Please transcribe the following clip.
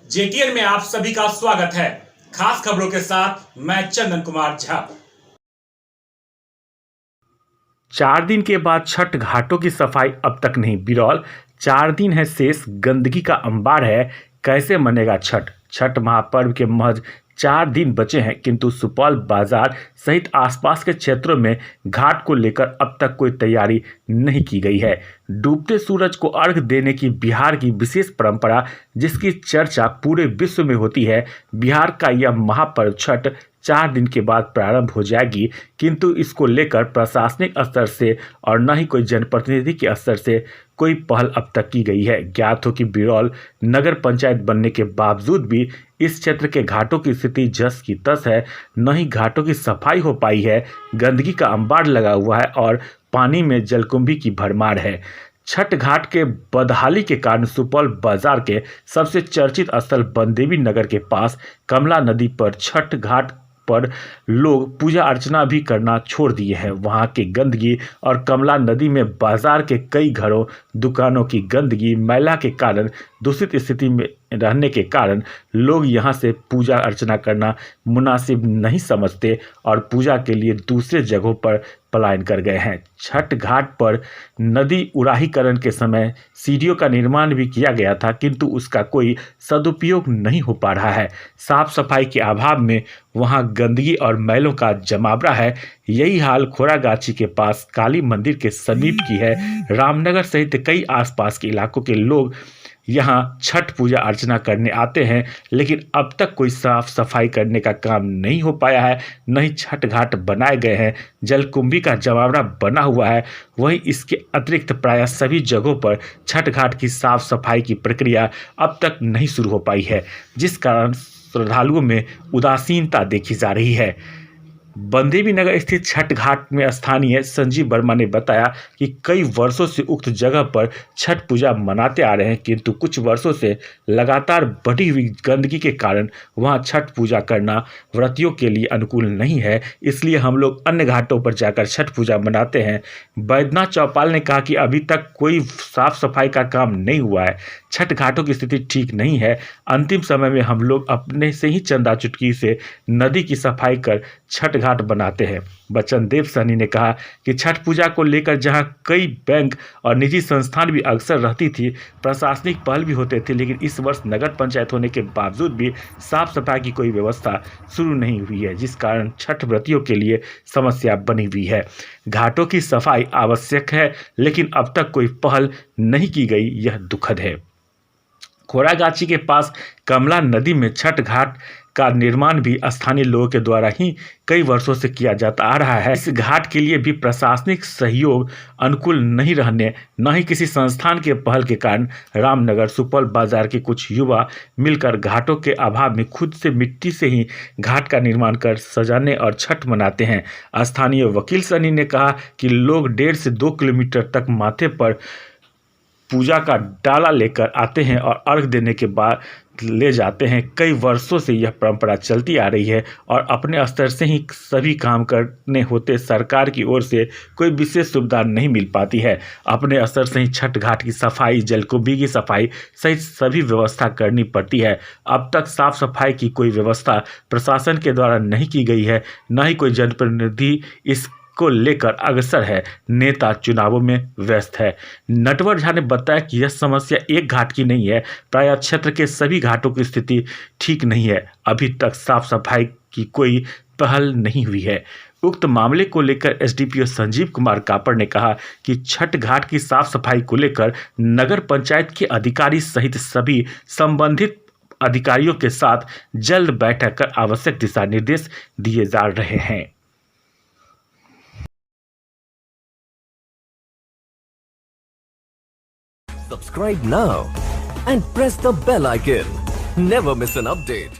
जेटीएन में आप सभी का स्वागत है। खास खबरों के साथ मैं चंदन कुमार झा। 4 दिन के बाद छठ घाटों की सफाई अब तक नहीं। बिरौल 4 दिन है शेष, गंदगी का अंबार है, कैसे मनेगा छठ। छठ महापर्व के महज 4 दिन बचे हैं, किंतु सुपौल बाजार सहित आसपास के क्षेत्रों में घाट को लेकर अब तक कोई तैयारी नहीं की गई है। डूबते सूरज को अर्घ देने की बिहार की विशेष परंपरा, जिसकी चर्चा पूरे विश्व में होती है। बिहार का यह महापर्व छठ 4 दिन के बाद प्रारंभ हो जाएगी, किंतु इसको लेकर प्रशासनिक स्तर से और न ही कोई जनप्रतिनिधि के स्तर से कोई पहल अब तक की गई है। ज्ञात हो कि बिरौल नगर पंचायत बनने के बावजूद भी इस क्षेत्र के घाटों की स्थिति जस की तस है। न ही घाटों की सफाई हो पाई है, गंदगी का अंबार लगा हुआ है और पानी में जलकुंभी की भरमार है। छठ घाट के बदहाली के कारण सुपौल बाजार के सबसे चर्चित स्थल बनदेवी नगर के पास कमला नदी पर छठ घाट पर लोग पूजा अर्चना भी करना छोड़ दिए हैं। वहां के गंदगी और कमला नदी में बाजार के कई घरों दुकानों की गंदगी मैला के कारण दूषित स्थिति में रहने के कारण लोग यहां से पूजा अर्चना करना मुनासिब नहीं समझते और पूजा के लिए दूसरे जगहों पर पलायन कर गए हैं। छठ घाट पर नदी उराहीकरण के समय सीढ़ियों का निर्माण भी किया गया था, किंतु उसका कोई सदुपयोग नहीं हो पा रहा है। साफ सफाई के अभाव में वहां गंदगी और मैलों का जमावड़ा है। यही हाल खोरागाछी के पास काली मंदिर के समीप की है। रामनगर सहित कई आसपास के इलाकों के लोग यहाँ छठ पूजा अर्चना करने आते हैं, लेकिन अब तक कोई साफ सफाई करने का काम नहीं हो पाया है। न ही छठ घाट बनाए गए हैं, जलकुंभी का जमावड़ा बना हुआ है। वहीं इसके अतिरिक्त प्रायः सभी जगहों पर छठ घाट की साफ सफाई की प्रक्रिया अब तक नहीं शुरू हो पाई है, जिस कारण श्रद्धालुओं में उदासीनता देखी जा रही है। बनदेवी नगर स्थित छठ घाट में स्थानीय संजीव वर्मा ने बताया कि कई वर्षों से उक्त जगह पर छठ पूजा मनाते आ रहे हैं, किंतु कुछ वर्षों से लगातार बढ़ी हुई गंदगी के कारण वहां छठ पूजा करना व्रतियों के लिए अनुकूल नहीं है। इसलिए हम लोग अन्य घाटों पर जाकर छठ पूजा मनाते हैं। बैद्यनाथ चौपाल ने कहा कि अभी तक कोई साफ सफाई का काम नहीं हुआ है। छठ घाटों की स्थिति ठीक नहीं है। अंतिम समय में हम लोग अपने से ही चंदा चुटकी से नदी की सफाई कर छठ घाट बनाते हैं। बच्चन देव सैनी ने कहा कि छठ पूजा को लेकर जहां कई बैंक और निजी संस्थान भी अक्सर रहती थी, प्रशासनिक पहल भी होते थे, लेकिन इस वर्ष नगर पंचायत होने के बावजूद भी साफ सफाई की कोई व्यवस्था शुरू नहीं हुई है, जिस कारण छठ व्रतियों के लिए समस्या बनी हुई है। घाटों की सफाई आवश्यक है, लेकिन अब तक कोई पहल नहीं की गई, यह दुखद है। खोरागाछी के पास कमला नदी में छठ घाट का निर्माण भी स्थानीय लोगों के द्वारा ही कई वर्षों से किया जाता आ रहा है। इस घाट के लिए भी प्रशासनिक सहयोग अनुकूल नहीं रहने, न ही किसी संस्थान के पहल के कारण रामनगर सुपौल बाजार के कुछ युवा मिलकर घाटों के अभाव में खुद से मिट्टी से ही घाट का निर्माण कर सजाने और छठ मनाते हैं। स्थानीय वकील सनी ने कहा कि लोग 1.5 से 2 किलोमीटर तक माथे पर पूजा का डाला लेकर आते हैं और अर्घ देने के बाद ले जाते हैं। कई वर्षों से यह परंपरा चलती आ रही है और अपने स्तर से ही सभी काम करने होते सरकार की ओर से कोई विशेष सुविधा नहीं मिल पाती है। अपने स्तर से ही छठ घाट की सफाई, जलकुंभी की सफाई सहित सभी व्यवस्था करनी पड़ती है। अब तक साफ सफाई की कोई व्यवस्था प्रशासन के द्वारा नहीं की गई है, न ही कोई जनप्रतिनिधि इस को लेकर अग्रसर है। नेता चुनावों में व्यस्त है। नटवर झा ने बताया कि यह समस्या एक घाट की नहीं है, प्रायः क्षेत्र के सभी घाटों की स्थिति ठीक नहीं है। अभी तक साफ सफाई की कोई पहल नहीं हुई है। उक्त मामले को लेकर एसडीपीओ संजीव कुमार कापड़ ने कहा कि छठ घाट की साफ सफाई को लेकर नगर पंचायत के अधिकारी सहित सभी संबंधित अधिकारियों के साथ जल्द बैठक कर आवश्यक दिशा निर्देश दिए जा रहे हैं। Subscribe now and press the bell icon. Never miss an update.